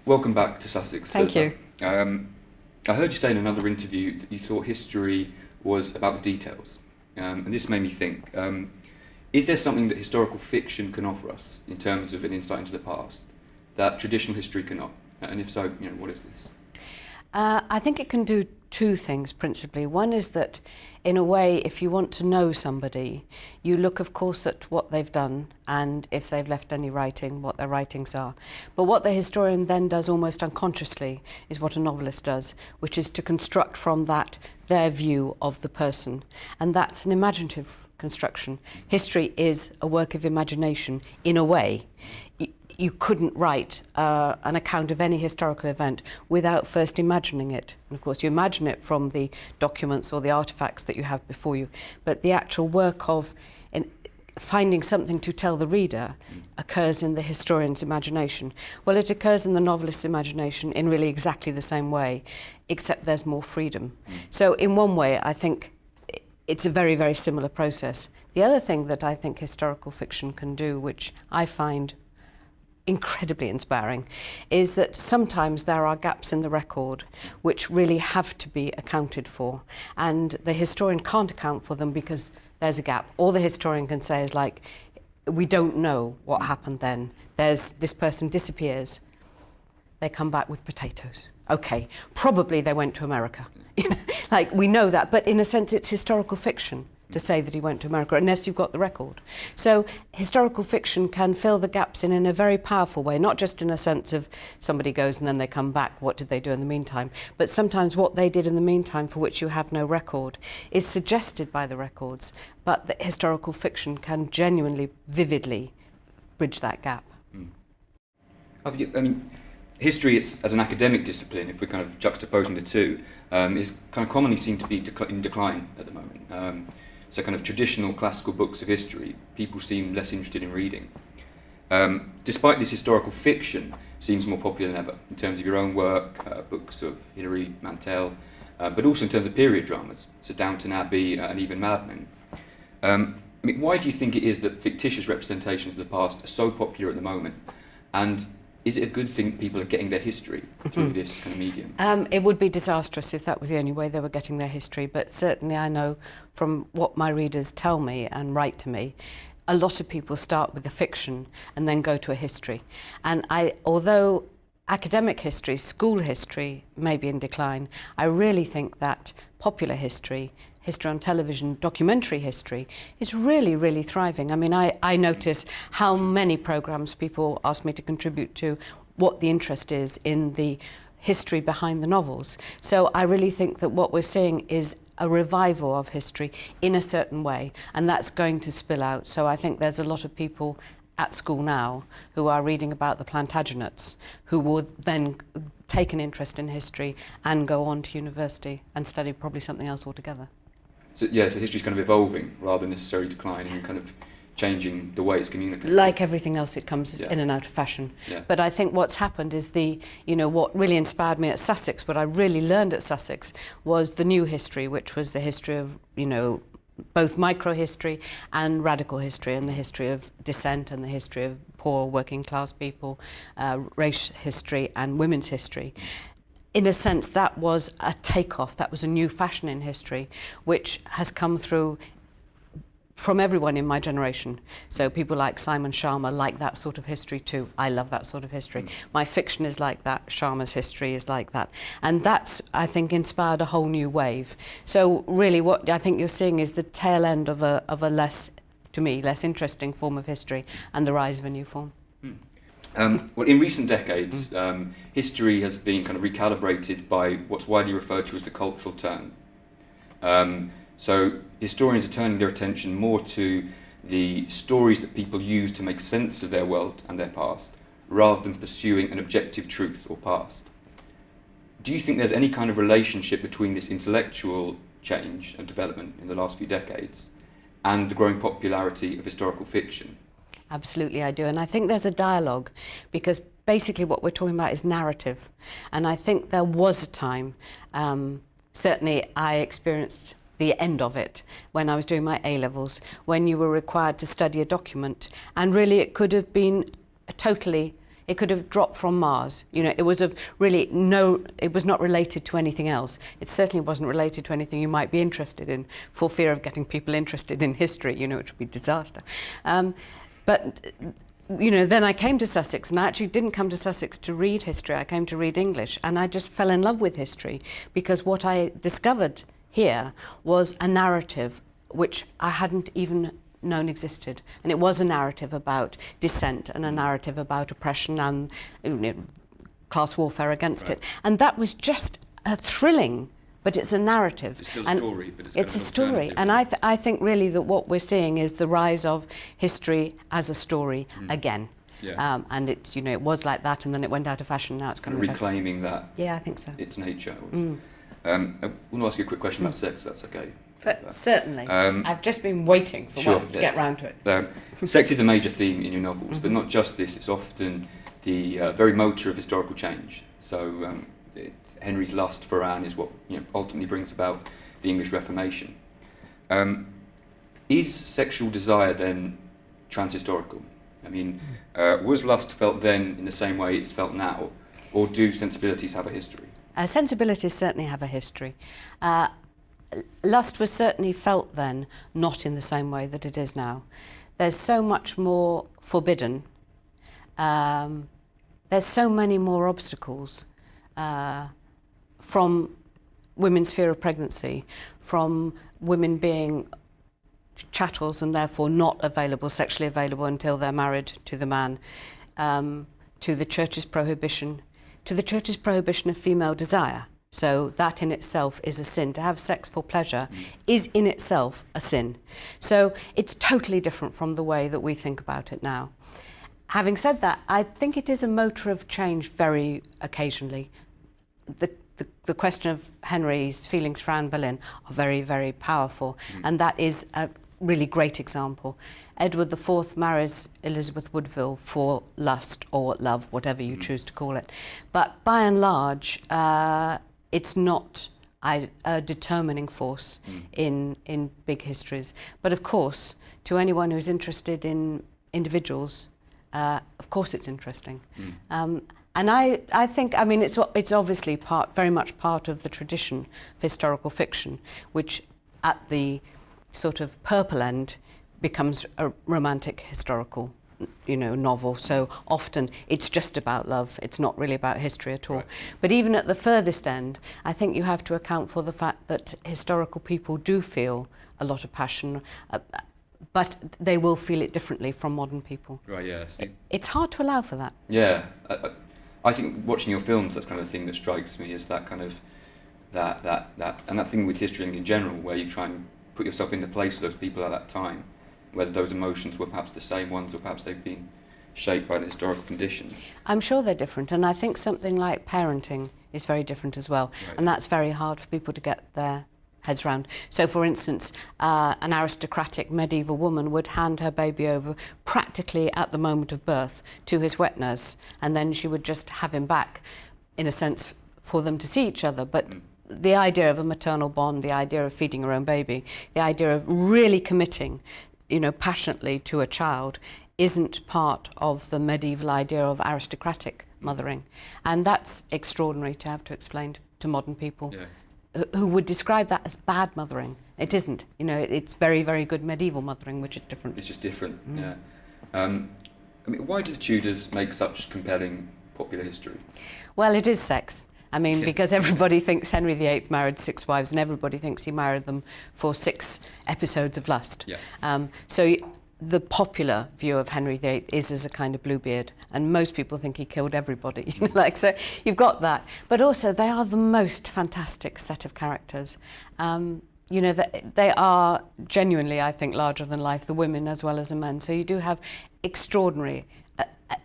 welcome back to Sussex. Thank you. I heard you say in another interview that you thought history was about the details, and this made me think, is there something that historical fiction can offer us in terms of an insight into the past that traditional history cannot? And if so, what is this? I think it can do two things principally. One is that, in a way, if you want to know somebody, you look, of course, at what they've done and if they've left any writing, what their writings are. But what the historian then does almost unconsciously is what a novelist does, which is to construct from that their view of the person. And that's an imaginative construction. History is a work of imagination, in a way. You couldn't write an account of any historical event without first imagining it. And of course, you imagine it from the documents or the artifacts that you have before you. But the actual work of finding something to tell the reader occurs in the historian's imagination. Well, it occurs in the novelist's imagination in really exactly the same way, except there's more freedom. So in one way, I think it's a very, very similar process. The other thing that I think historical fiction can do, which I find incredibly inspiring, is that sometimes there are gaps in the record which really have to be accounted for, and the historian can't account for them because there's a gap. All the historian can say is like, we don't know what happened then. This person disappears, they come back with potatoes. Okay, probably they went to America. Like, we know that, but in a sense it's historical fiction to say that he went to America, unless you've got the record. So historical fiction can fill the gaps in a very powerful way, not just in a sense of somebody goes and then they come back, what did they do in the meantime? But sometimes what they did in the meantime, for which you have no record, is suggested by the records, but the historical fiction can genuinely, vividly bridge that gap. I mean, history as an academic discipline, if we're kind of juxtaposing the two, is kind of commonly seen to be in decline at the moment. So kind of traditional classical books of history, people seem less interested in reading. Despite this, historical fiction seems more popular than ever in terms of your own work, books of Hilary Mantel, but also in terms of period dramas, so Downton Abbey and even Mad Men. I mean, why do you think it is that fictitious representations of the past are so popular at the moment? And is it a good thing people are getting their history through this kind of medium? It would be disastrous if that was the only way they were getting their history, but certainly I know from what my readers tell me and write to me, a lot of people start with the fiction and then go to a history. And although academic history, school history may be in decline, I really think that popular history, history on television, documentary history, is really, really thriving. I mean, I notice how many programs people ask me to contribute to, what the interest is in the history behind the novels. So I really think that what we're seeing is a revival of history in a certain way, and that's going to spill out. So I think there's a lot of people at school now who are reading about the Plantagenets, who will then take an interest in history and go on to university and study probably something else altogether. So history's kind of evolving rather than necessarily declining and kind of changing the way it's communicated. Like everything else, it comes in and out of fashion. Yeah. But I think what's happened is what really inspired me at Sussex, what I really learned at Sussex, was the new history, which was the history of, both micro-history and radical history, and the history of dissent and the history of poor working class people, race history and women's history. In a sense, that was a takeoff, that was a new fashion in history, which has come through from everyone in my generation. So people like Simon Sharma like that sort of history too. I love that sort of history. My fiction is like that, Sharma's history is like that. And that's, I think, inspired a whole new wave. So really what I think you're seeing is the tail end of a less, to me, less interesting form of history and the rise of a new form. Well, in recent decades, history has been kind of recalibrated by what's widely referred to as the cultural turn. So historians are turning their attention more to the stories that people use to make sense of their world and their past, rather than pursuing an objective truth or past. Do you think there's any kind of relationship between this intellectual change and development in the last few decades and the growing popularity of historical fiction? Absolutely, I do. And I think there's a dialogue, because basically what we're talking about is narrative. And I think there was a time, certainly I experienced the end of it when I was doing my A-levels, when you were required to study a document. And really it could have been totally It could have dropped from Mars. You know, it was of really no, it was not related to anything else. It certainly wasn't related to anything you might be interested in, for fear of getting people interested in history, you know, which would be disaster. But you know, then I came to Sussex, and I actually didn't come to Sussex to read history. I came to read English, and I just fell in love with history, because what I discovered here was a narrative which I hadn't even known existed. And it was a narrative about dissent and a narrative about oppression and, you know, class warfare against it. And that was just a thrilling, but it's a narrative. It's still a story, but it's a story. And I think really that what we're seeing is the rise of history as a story again. Yeah. And it, you know, it was like that, and then it went out of fashion. Now it's coming back. Reclaiming that. Yeah, I think so. Its nature. I want to ask you a quick question about sex, if that's okay. But certainly. I've just been waiting for Sure, once to get round to it. Sex is a major theme in your novels, but not just this. It's often the very motor of historical change. So Henry's lust for Anne is what, you know, ultimately brings about the English Reformation. Is sexual desire then transhistorical? I mean, was lust felt then in the same way it's felt now, or do sensibilities have a history? Sensibilities certainly have a history. Lust was certainly felt then, not in the same way that it is now. There's so much more forbidden. There's so many more obstacles from women's fear of pregnancy, from women being chattels and therefore not available, sexually available until they're married to the man, to the church's prohibition of female desire. So that in itself is a sin. To have sex for pleasure is in itself a sin. So it's totally different from the way that we think about it now. Having said that, I think it is a motor of change very occasionally. The question of Henry's feelings for Anne Boleyn are very, very powerful, and that is a really great example. Edward IV marries Elizabeth Woodville for lust or love, whatever you choose to call it. But by and large, it's not a determining force in big histories. But of course, to anyone who's interested in individuals, of course it's interesting. And I think, I mean, it's obviously very much part of the tradition of historical fiction, which at the sort of purple end becomes a romantic historical, you know, novel. So often it's just about love. It's not really about history at all. Right. But even at the furthest end, I think you have to account for the fact that historical people do feel a lot of passion, but they will feel it differently from modern people. Right, yeah. It's hard to allow for that. Yeah. I think watching your films, that's kind of the thing that strikes me, is that kind of, that thing with history in general, where you try and put yourself in the place of those people at that time, whether those emotions were perhaps the same ones or perhaps they've been shaped by the historical conditions. I'm sure they're different, and I think something like parenting is very different as well, and that's very hard for people to get their heads round. So for instance, an aristocratic medieval woman would hand her baby over practically at the moment of birth to his wet nurse, and then she would just have him back, in a sense, for them to see each other. But the idea of a maternal bond, the idea of feeding her own baby, the idea of really committing, you know, passionately to a child, isn't part of the medieval idea of aristocratic mothering. And that's extraordinary to have to explain to modern people who would describe that as bad mothering. It isn't. You know, it's very, very good medieval mothering, which is different. It's just different, yeah. I mean, why did the Tudors make such compelling popular history? Well, it is sex. I mean, because everybody thinks Henry VIII married 6 wives, and everybody thinks he married them for 6 episodes of lust. Yeah. So the popular view of Henry VIII is as a kind of Bluebeard, and most people think he killed everybody. You know, like, so you've got that. But also, they are the most fantastic set of characters. You know, they are genuinely, I think, larger than life, the women as well as the men. So you do have extraordinary,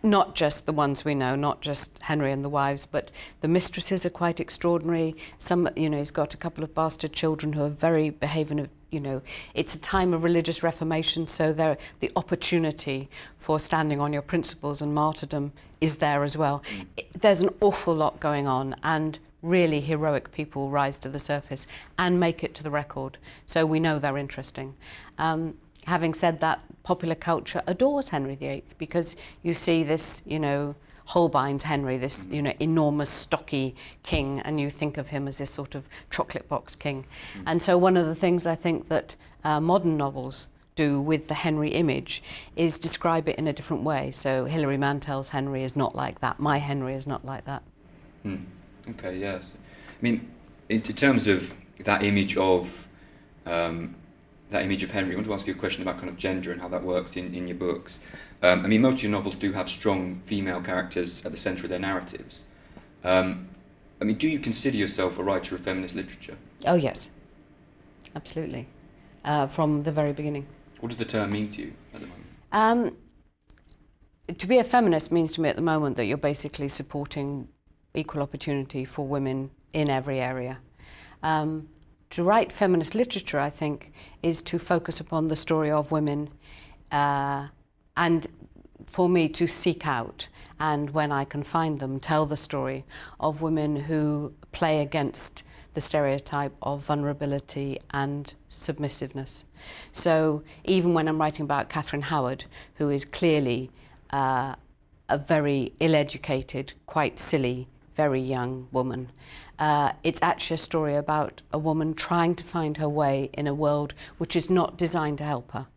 not just the ones we know, not just Henry and the wives, but the mistresses are quite extraordinary. Some, you know, he's got a couple of bastard children who are very behaving, you know, it's a time of religious reformation, so the opportunity for standing on your principles and martyrdom is there as well. There's an awful lot going on, and really heroic people rise to the surface and make it to the record, so we know they're interesting. Having said that, popular culture adores Henry VIII because you see this, you know, Holbein's Henry, this enormous stocky king, and you think of him as this sort of chocolate box king. And so one of the things I think that modern novels do with the Henry image is describe it in a different way. So Hilary Mantel's Henry is not like that. My Henry is not like that. Okay, yes. I mean, in terms of that image of Henry, I want to ask you a question about kind of gender and how that works in your books. I mean, most of your novels do have strong female characters at the centre of their narratives. I mean, do you consider yourself a writer of feminist literature? Oh yes, absolutely, from the very beginning. What does the term mean to you at the moment? To be a feminist means to me at the moment that you're basically supporting equal opportunity for women in every area. To write feminist literature, I think, is to focus upon the story of women, and for me to seek out, and when I can find them, tell the story of women who play against the stereotype of vulnerability and submissiveness. So even when I'm writing about Catherine Howard, who is clearly a very ill-educated, quite silly, very young woman, it's actually a story about a woman trying to find her way in a world which is not designed to help her.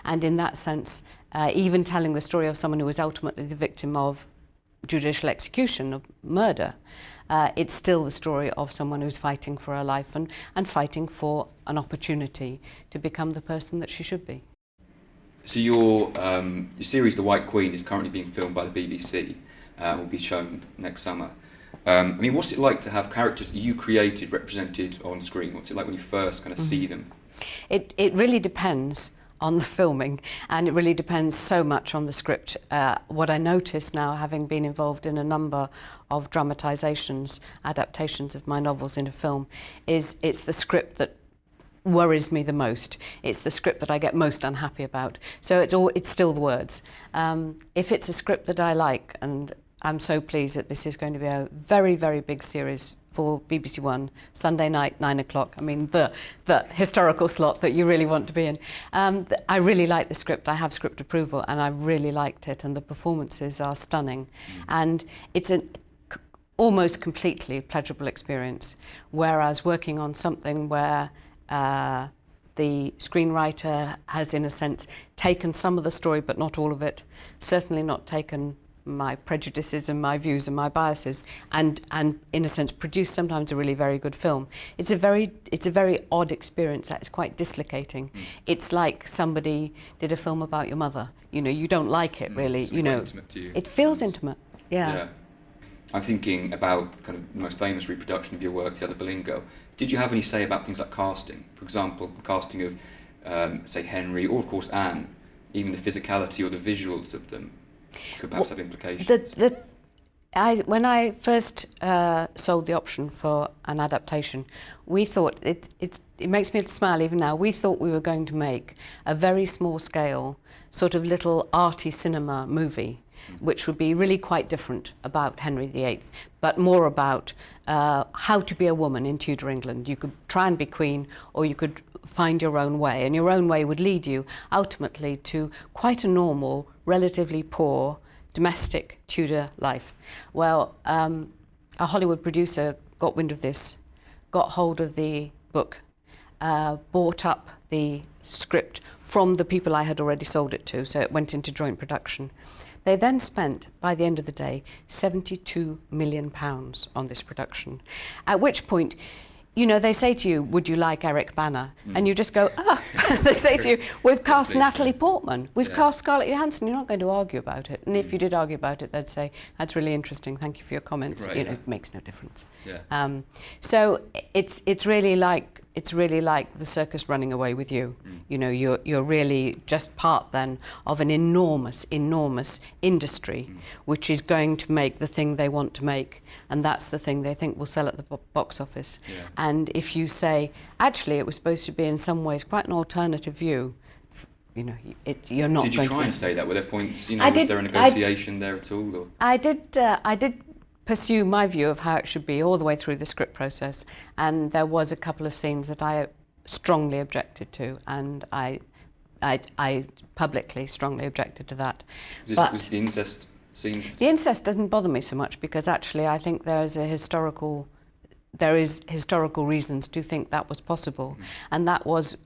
And in that sense, even telling the story of someone who was ultimately the victim of judicial execution, of murder, it's still the story of someone who's fighting for her life and fighting for an opportunity to become the person that she should be. So your series, The White Queen, is currently being filmed by the BBC. Will be shown next summer. I mean, what's it like to have characters that you created represented on screen? What's it like when you first kind of see them? It really depends on the filming, and it really depends so much on the script. What I notice now, having been involved in a number of dramatisations, adaptations of my novels into film, is it's the script that worries me the most. It's the script that I get most unhappy about. So it's still the words. If it's a script that I like, and I'm so pleased that this is going to be a very, very big series for BBC One, Sunday night, 9 o'clock. I mean, the historical slot that you really want to be in. I really like the script. I have script approval, and I really liked it, and the performances are stunning. And it's an almost completely pleasurable experience, whereas working on something where the screenwriter has, in a sense, taken some of the story, but not all of it, certainly not taken my prejudices and my views and my biases, and in a sense produce sometimes a really very good film. It's a very odd experience. It's quite dislocating. It's like somebody did a film about your mother. You know, you don't like it really. It's you know, intimate to you. It feels intimate. Yeah. I'm thinking about kind of the most famous reproduction of your work, The Other Bolingo. Did you have any say about things like casting? For example, casting of, say, Henry, or of course Anne, even the physicality or the visuals of them could perhaps have implications. When I first sold the option for an adaptation, we thought, it makes me smile even now, we thought we were going to make a very small scale, sort of little arty cinema movie, which would be really quite different about Henry VIII, but more about how to be a woman in Tudor England. You could try and be queen, or you could find your own way, and your own way would lead you ultimately to quite a normal, relatively poor, domestic Tudor life. Well, a Hollywood producer got wind of this, got hold of the book, bought up the script from the people I had already sold it to, so it went into joint production. They then spent, by the end of the day, £72 million on this production, at which point, you know, they say to you, would you like Eric Bana? And you just go, ah. They say to you, we've cast Natalie Portman, we've cast Scarlett Johansson. You're not going to argue about it. And if you did argue about it, they'd say, that's really interesting, thank you for your comments. Right, you know, it makes no difference. Yeah. So it's really like the circus running away with you. You know, you're really just part then of an enormous industry which is going to make the thing they want to make, and that's the thing they think will sell at the box office. And if you say, actually, it was supposed to be in some ways quite an alternative view, you know, you're not. Did you going try to and say that? Were there points? You know, was there a negotiation there at all? Or? I did pursue my view of how it should be all the way through the script process, and there was a couple of scenes that I strongly objected to, and I publicly strongly objected to that. Was the incest scenes? The incest doesn't bother me so much because actually I think there is historical reasons to think that was possible, and that was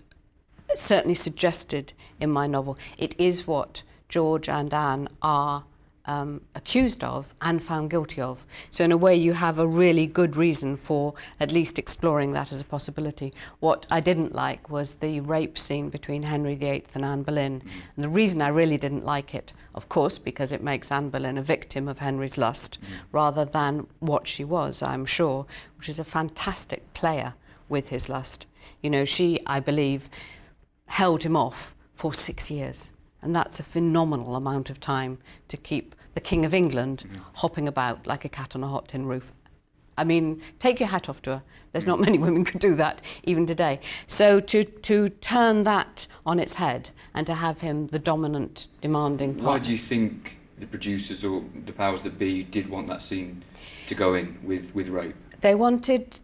certainly suggested in my novel. It is what George and Anne are accused of and found guilty of. So in a way you have a really good reason for at least exploring that as a possibility. What I didn't like was the rape scene between Henry VIII and Anne Boleyn. And the reason I really didn't like it, of course, because it makes Anne Boleyn a victim of Henry's lust rather than what she was, I'm sure, which is a fantastic player with his lust. You know, she, I believe, held him off for 6 years. And that's a phenomenal amount of time to keep the King of England hopping about like a cat on a hot tin roof. I mean, take your hat off to her. There's not many women could do that, even today. So to turn that on its head and to have him the dominant, demanding partner. Why do you think the producers or the powers that be did want that scene to go in with rape? They wanted,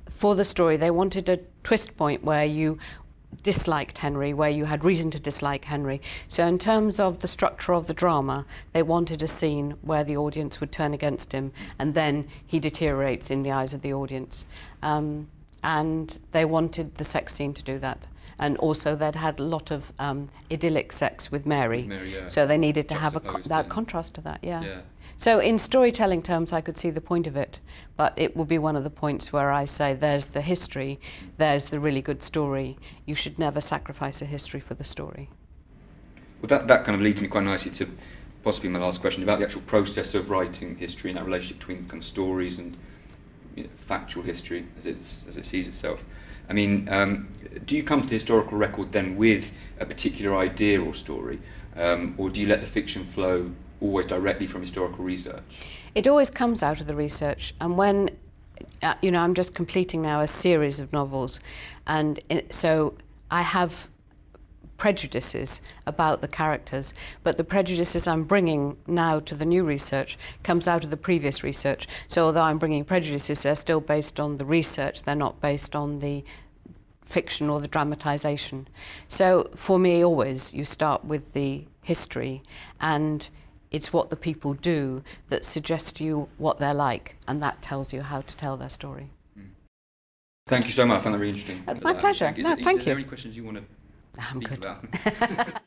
for the story, they wanted a twist point where you disliked Henry, where you had reason to dislike Henry. So in terms of the structure of the drama, they wanted a scene where the audience would turn against him and then he deteriorates in the eyes of the audience. And they wanted the sex scene to do that. And also they'd had a lot of idyllic sex with Mary, Yeah. So they needed to have that contrast to that, yeah. So in storytelling terms, I could see the point of it, but it will be one of the points where I say there's the history, there's the really good story. You should never sacrifice a history for the story. Well, that kind of leads me quite nicely to possibly my last question about the actual process of writing history and that relationship between kind of stories and factual history as it sees itself. I mean, do you come to the historical record then with a particular idea or story, or do you let the fiction flow always directly from historical research? It always comes out of the research, and when, I'm just completing now a series of novels, and so I have prejudices about the characters, but the prejudices I'm bringing now to the new research comes out of the previous research. So although I'm bringing prejudices, they're still based on the research, they're not based on the fiction or the dramatisation. So for me, always, you start with the history, and it's what the people do that suggests to you what they're like, and that tells you how to tell their story. Thank you so much. I found that really interesting. My pleasure. Thank you. No, thank Is there you. any questions you want to I'm speak good. about?